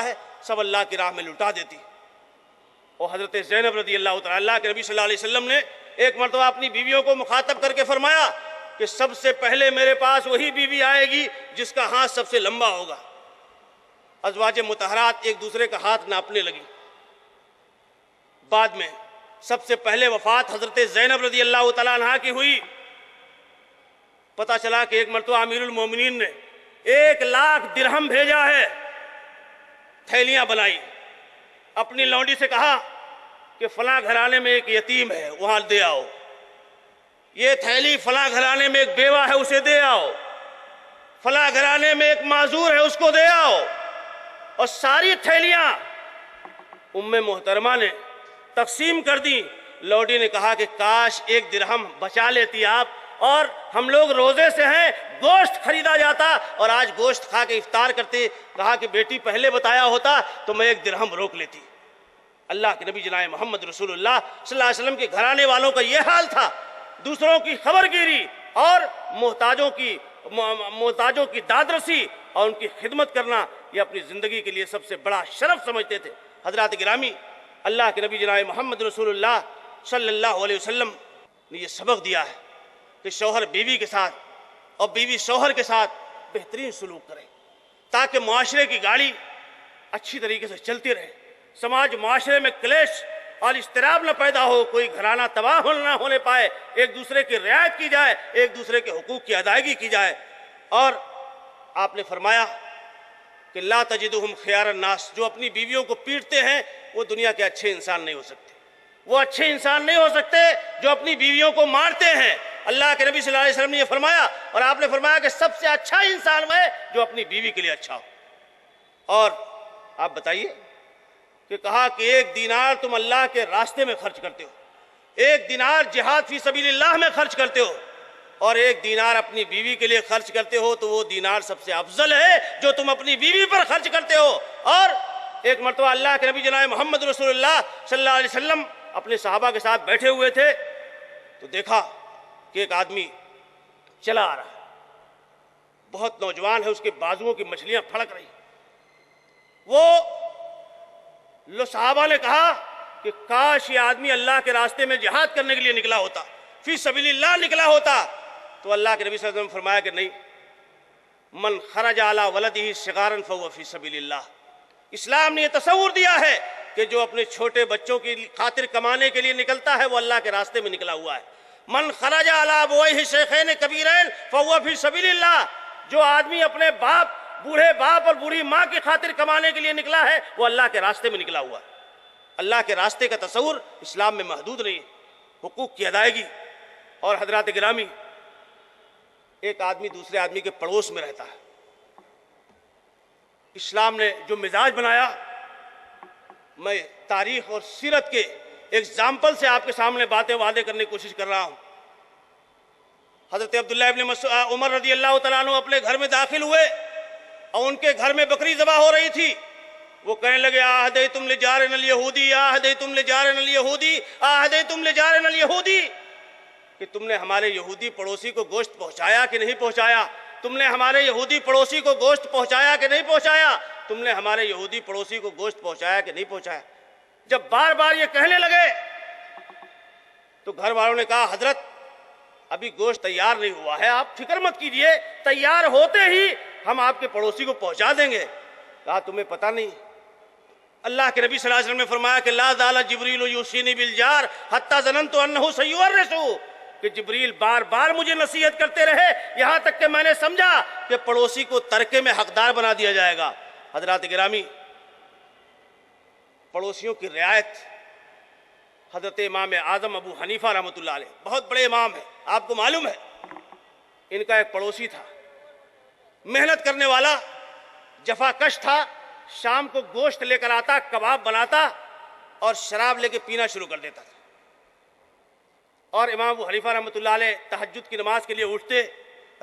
ہے سب اللہ کی راہ میں لٹا دیتی۔ اور حضرت زینب رضی اللہ تعالیٰ، اللہ کے نبی صلی اللہ علیہ وسلم نے ایک مرتبہ اپنی بیویوں کو مخاطب کر کے فرمایا کہ سب سے پہلے میرے پاس وہی بیوی آئے گی جس کا ہاتھ سب سے لمبا ہوگا۔ ازواج مطہرات ایک دوسرے کا ہاتھ ناپنے لگی۔ بعد میں سب سے پہلے وفات حضرت زینب رضی اللہ تعالیٰ عنہ کی ہوئی۔ پتہ چلا کہ ایک مرتبہ امیر المومنین نے 1,00,000 درہم بھیجا ہے، تھیلیاں بنائی، اپنی لونڈی سے کہا کہ فلاں گھرانے میں ایک یتیم ہے وہاں دے آؤ، یہ تھیلی فلاں گھرانے میں ایک بیوہ ہے اسے دے آؤ، فلاں گھرانے میں ایک معذور ہے اس کو دے آؤ۔ اور ساری تھیلیاں ام محترمہ نے تقسیم کر دی۔ لوڈی نے کہا کہ کاش 1 درہم بچا لیتی آپ، اور ہم لوگ روزے سے ہیں، گوشت خریدا جاتا اور آج گوشت کھا کے افطار کرتے۔ کہا کہ بیٹی پہلے بتایا ہوتا تو میں 1 درہم روک لیتی۔ اللہ کے نبی جناب محمد رسول اللہ صلی اللہ علیہ وسلم کے گھرانے والوں کا یہ حال تھا، دوسروں کی خبر گیری اور محتاجوں کی داد رسی اور ان کی خدمت کرنا یہ اپنی زندگی کے لیے سب سے بڑا شرف سمجھتے تھے۔ حضرات گرامی، اللہ کے نبی جناب محمد رسول اللہ صلی اللہ علیہ وسلم نے یہ سبق دیا ہے کہ شوہر بیوی کے ساتھ اور بیوی شوہر کے ساتھ بہترین سلوک کرے تاکہ معاشرے کی گاڑی اچھی طریقے سے چلتی رہے، سماج معاشرے میں کلیش اور اضطراب نہ پیدا ہو، کوئی گھرانہ تباہ نہ ہونے پائے، ایک دوسرے کی رعایت کی جائے، ایک دوسرے کے حقوق کی ادائیگی کی جائے۔ اور آپ نے فرمایا کہ لا تجدہم خیار الناس، جو اپنی بیویوں کو پیٹتے ہیں وہ دنیا کے اچھے انسان نہیں ہو سکتے، وہ اچھے انسان نہیں ہو سکتے جو اپنی بیویوں کو مارتے ہیں۔ اللہ کے نبی صلی اللہ علیہ وسلم نے یہ فرمایا، اور آپ نے فرمایا کہ سب سے اچھا انسان وہ ہے جو اپنی بیوی کے لیے اچھا ہو۔ اور آپ بتائیے کہ کہا کہ 1 دینار تم اللہ کے راستے میں خرچ کرتے ہو، 1 دینار جہاد فی سبیل اللہ میں خرچ کرتے ہو، اور 1 دینار اپنی بیوی کے لیے خرچ کرتے ہو تو وہ دینار سب سے افضل ہے جو تم اپنی بیوی پر خرچ کرتے ہو۔ اور ایک مرتبہ اللہ کے نبی جناب محمد رسول اللہ صلی اللہ علیہ وسلم اپنے صحابہ کے ساتھ بیٹھے ہوئے تھے تو دیکھا کہ ایک آدمی چلا آ رہا ہے، بہت نوجوان ہے، اس کے بازوؤں کی مچھلیاں پھڑک رہی۔ وہ صحابہ نے کہا کہ کاش یہ آدمی اللہ کے راستے میں جہاد کرنے کے لیے نکلا ہوتا، فی سبیل اللہ نکلا ہوتا۔ تو اللہ کے نبی صلی اللہ علیہ وسلم نے فرمایا کہ نہیں، من خرج علی ولدہ صغارا فہو فی سبیل اللہ۔ اسلام نے یہ تصور دیا ہے کہ جو اپنے چھوٹے بچوں کی خاطر کمانے کے لیے نکلتا ہے وہ اللہ کے راستے میں نکلا ہوا ہے۔ من خرج علی ابویہ شیخین کبیرین فہو فی سبیل اللہ، جو آدمی اپنے بوڑھے باپ اور بوڑھی ماں کی خاطر کمانے کے لیے نکلا ہے وہ اللہ کے راستے میں نکلا ہوا ہے۔ اللہ کے راستے کا تصور اسلام میں محدود نہیں ہے، حقوق کی ادائیگی۔ اور حضرات گرامی، ایک آدمی دوسرے آدمی کے پڑوس میں رہتا ہے، اسلام نے جو مزاج بنایا، میں تاریخ اور سیرت کے ایگزامپل سے آپ کے سامنے باتیں واضح کرنے کی کوشش کر رہا ہوں۔ حضرت عبداللہ ابن عمر رضی اللہ تعالیٰ عنہ اپنے گھر میں داخل ہوئے اور ان کے گھر میں بکری ذبح ہو رہی تھی۔ وہ کہنے لگے آہدیتم لجارنا الیہودی، آہدیتم لجارنا الیہودی، آہدیتم لجارنا الیہودی، کہ تم نے ہمارے یہودی پڑوسی کو گوشت پہنچایا کہ نہیں پہنچایا؟ تم نے ہمارے یہودی پڑوسی کو گوشت پہنچایا کہ نہیں پہنچایا؟ تم نے ہمارے یہودی پڑوسی کو گوشت پہنچایا کہ نہیں پہنچایا؟ جب بار بار یہ کہنے لگے تو گھر والوں نے کہا حضرت ابھی گوشت تیار نہیں ہوا ہے، آپ فکر مت کیجئے، تیار ہوتے ہی ہم آپ کے پڑوسی کو پہنچا دیں گے۔ کہا تمہیں پتہ نہیں، اللہ کے نبی صلی اللہ علیہ وسلم نے فرمایا کہ لا زال جبریل یوصینی بالجار حتی ظننت انہ سیورث، کہ جبریل بار بار مجھے نصیحت کرتے رہے یہاں تک کہ میں نے سمجھا کہ پڑوسی کو ترکے میں حقدار بنا دیا جائے گا۔ حضرات گرامی، پڑوسیوں کی رعایت، حضرت امام اعظم ابو حنیفہ رحمۃ اللہ علیہ بہت بڑے امام ہیں، آپ کو معلوم ہے، ان کا ایک پڑوسی تھا، محنت کرنے والا، جفا کش تھا، شام کو گوشت لے کر آتا، کباب بناتا اور شراب لے کے پینا شروع کر دیتا تھا۔ اور امام ابو حنیفہ رحمۃ اللہ علیہ تہجد کی نماز کے لیے اٹھتے،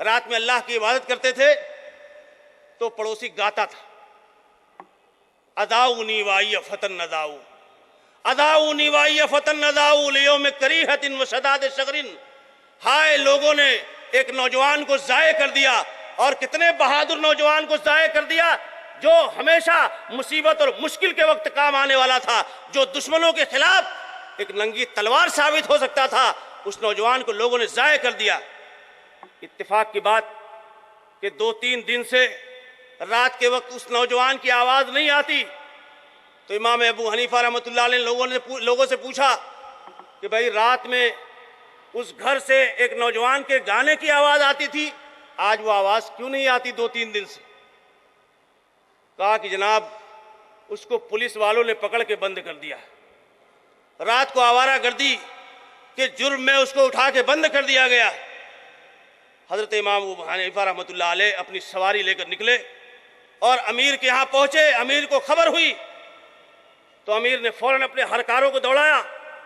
رات میں اللہ کی عبادت کرتے تھے، تو پڑوسی گاتا تھا اداؤنی وائی فتن نداؤ، اداؤنی وائی فتن نداؤ لیوم کریہت و شداد شغرن۔ ہائے لوگوں نے ایک نوجوان کو ضائع کر دیا، اور کتنے بہادر نوجوان کو ضائع کر دیا جو ہمیشہ مصیبت اور مشکل کے وقت کام آنے والا تھا، جو دشمنوں کے خلاف ایک ننگی تلوار ثابت ہو سکتا تھا، اس نوجوان کو لوگوں نے ضائع کر دیا۔ اتفاق کی بات کہ 2-3 دن سے رات کے وقت اس نوجوان کی آواز نہیں آتی، تو امام ابو حنیفہ رحمۃ اللہ علیہ لوگوں سے پوچھا کہ بھائی رات میں اس گھر سے ایک نوجوان کے گانے کی آواز آتی تھی، آج وہ آواز کیوں نہیں آتی 2-3 دن سے؟ کہا کہ جناب اس کو پولیس والوں نے پکڑ کے بند کر دیا، رات کو آوارہ گردی کے جرم میں اس کو اٹھا کے بند کر دیا گیا۔ حضرت امام ابو حنیفہ رحمۃ اللہ علیہ اپنی سواری لے کر نکلے اور امیر کے ہاں پہنچے۔ امیر کو خبر ہوئی تو امیر نے فوراً اپنے ہرکاروں کو دوڑایا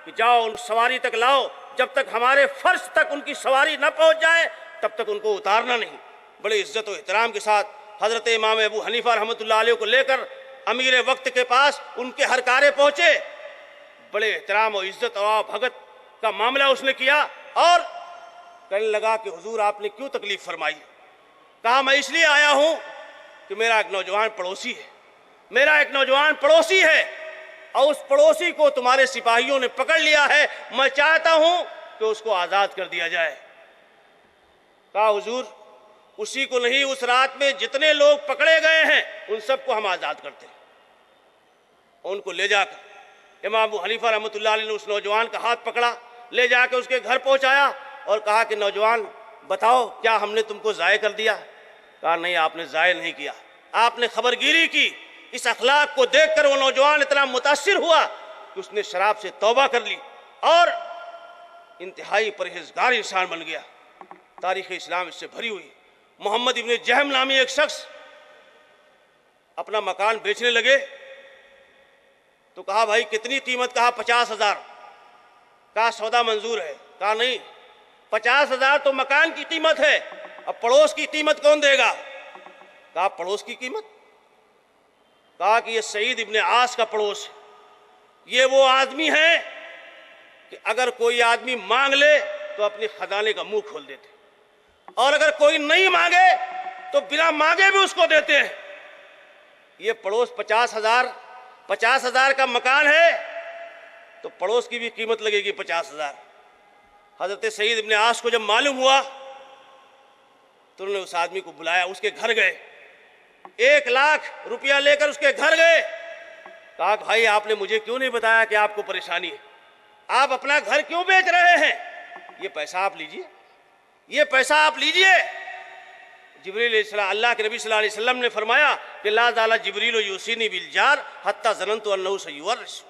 کہ جاؤ ان سواری تک لاؤ، جب تک ہمارے فرش تک ان کی سواری نہ پہنچ جائے تب تک ان کو اتارنا نہیں۔ بڑے عزت و احترام کے ساتھ حضرت امام ابو حنیفہ رحمۃ اللہ علیہ کو لے کر امیر وقت کے پاس ان کے ہرکارے پہنچے۔ بڑے احترام و عزت اور بھگت کا معاملہ اس نے کیا اور کہنے لگا کہ حضور آپ نے کیوں تکلیف فرمائی؟ کہا میں اس لیے آیا ہوں کہ میرا ایک نوجوان پڑوسی ہے، میرا ایک نوجوان پڑوسی ہے اور اس پڑوسی کو تمہارے سپاہیوں نے پکڑ لیا ہے، میں چاہتا ہوں کہ اس کو آزاد کر دیا جائے۔ کہا حضور اسی کو نہیں، اس رات میں جتنے لوگ پکڑے گئے ہیں ان سب کو ہم آزاد کرتے ہیں۔ ان کو لے جا کر امام ابو حنیفہ رحمۃ اللہ علیہ نے اس نوجوان کا ہاتھ پکڑا، لے جا کے اس کے گھر پہنچایا اور کہا کہ نوجوان بتاؤ کیا ہم نے تم کو ضائع کر دیا؟ کہا نہیں آپ نے ضائع نہیں کیا، آپ نے خبر گیری کی۔ اس اخلاق کو دیکھ کر وہ نوجوان اتنا متاثر ہوا کہ اس نے شراب سے توبہ کر لی اور انتہائی پرہیزگار انسان بن گیا۔ تاریخ اسلام اس سے بھری ہوئی۔ محمد ابن جہم نامی ایک شخص اپنا مکان بیچنے لگے تو کہا بھائی کتنی قیمت؟ کہا 50,000۔ کہا سودا منظور ہے؟ کہا نہیں 50,000 تو مکان کی قیمت ہے، اب پڑوس کی قیمت کون دے گا؟ کہا پڑوس کی قیمت؟ کہا کہ یہ سعید ابن عاص کا پڑوس ہے، یہ وہ آدمی ہے کہ اگر کوئی آدمی مانگ لے تو اپنے خزانے کا منہ کھول دیتے، اور اگر کوئی نہیں مانگے تو بنا مانگے بھی اس کو دیتے ہیں۔ یہ پڑوس 50,000 کا مکان ہے تو پڑوس کی بھی قیمت لگے گی 50,000۔ حضرت سعید ابن عاص کو جب معلوم ہوا تو انہوں نے اس آدمی کو بلایا، اس کے گھر گئے، 1 لاکھ روپیہ لے کر اس کے گھر گئے۔ کہا بھائی آپ نے مجھے کیوں نہیں بتایا کہ آپ کو پریشانی ہے؟ آپ اپنا گھر کیوں بیچ رہے ہیں؟ یہ پیسہ آپ لیجئے، یہ پیسہ آپ لیجئے۔ جبریل علیہ السلام، اللہ کے نبی صلی اللہ علیہ وسلم نے فرمایا کہ لا زال جبریل یوصینی بالجار حتی ظننت انہ سیورث،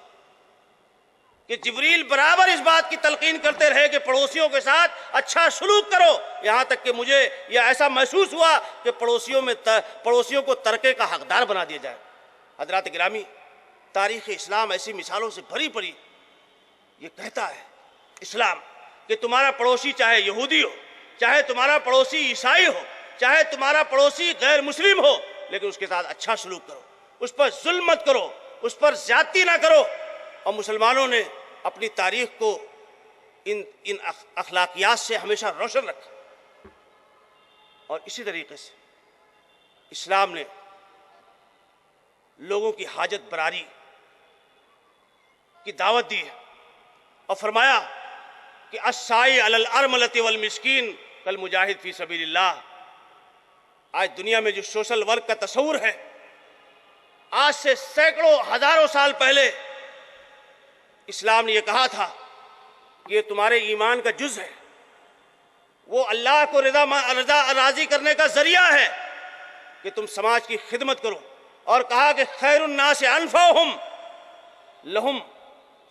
کہ جبریل برابر اس بات کی تلقین کرتے رہے کہ پڑوسیوں کے ساتھ اچھا سلوک کرو، یہاں تک کہ مجھے یہ ایسا محسوس ہوا کہ پڑوسیوں کو ترکے کا حقدار بنا دیا جائے۔ حضرات گرامی، تاریخ اسلام ایسی مثالوں سے بھری پڑی۔ یہ کہتا ہے اسلام کہ تمہارا پڑوسی چاہے یہودی ہو، چاہے تمہارا پڑوسی عیسائی ہو، چاہے تمہارا پڑوسی غیر مسلم ہو، لیکن اس کے ساتھ اچھا سلوک کرو، اس پر ظلم مت کرو، اس پر زیادتی نہ کرو۔ اور مسلمانوں نے اپنی تاریخ کو ان اخلاقیات سے ہمیشہ روشن رکھا، اور اسی طریقے سے اسلام نے لوگوں کی حاجت براری کی دعوت دی ہے اور فرمایا کہ السائی علی الارملۃ والمسکین کالمجاہد فی سبیل اللہ۔ آج دنیا میں جو سوشل ورک کا تصور ہے، آج سے سینکڑوں ہزاروں سال پہلے اسلام نے یہ کہا تھا کہ یہ تمہارے ایمان کا جز ہے، وہ اللہ کو رضا راضی کرنے کا ذریعہ ہے کہ تم سماج کی خدمت کرو، اور کہا کہ خیر الناس انفعہم لہم،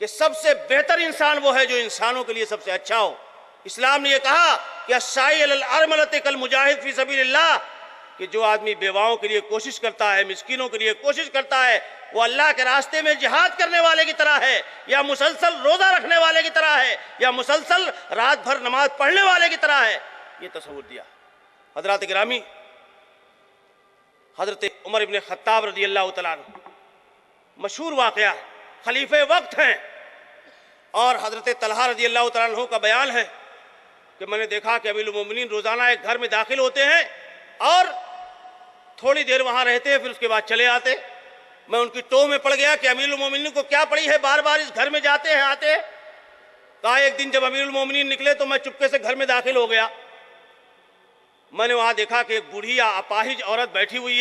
کہ سب سے بہتر انسان وہ ہے جو انسانوں کے لیے سب سے اچھا ہو۔ اسلام نے یہ کہا کہ السائی علی الارملۃ کالمجاہد فی سبیل اللہ، کہ جو آدمی بیواؤں کے لیے کوشش کرتا ہے، مسکینوں کے لیے کوشش کرتا ہے، وہ اللہ کے راستے میں جہاد کرنے والے کی طرح ہے، یا مسلسل روزہ رکھنے والے کی طرح ہے، یا مسلسل رات بھر نماز پڑھنے والے کی طرح ہے۔ یہ تصور دیا۔ حضرات گرامی، حضرت عمر ابن خطاب رضی اللہ تعالیٰ عنہ، مشہور واقعہ، خلیفہ وقت ہیں، اور حضرت طلحہ رضی اللہ تعالیٰ عنہ کا بیان ہے کہ میں نے دیکھا کہ امیر المومنین روزانہ ایک گھر میں داخل ہوتے ہیں اور تھوڑی دیر وہاں رہتے پھر اس کے بعد چلے آتے. میں ان کی ٹوہ میں پڑ گیا کہ امیر المومنین کو کیا پڑی ہے، بار بار اس گھر میں جاتے ہیں آتے ہیں. کہا ایک دن جب امیر المومنین نکلے تو میں چپکے سے گھر میں داخل ہو گیا. میں نے وہاں دیکھا کہ ایک بوڑھی یا اپاہج عورت بیٹھی ہوئی ہے.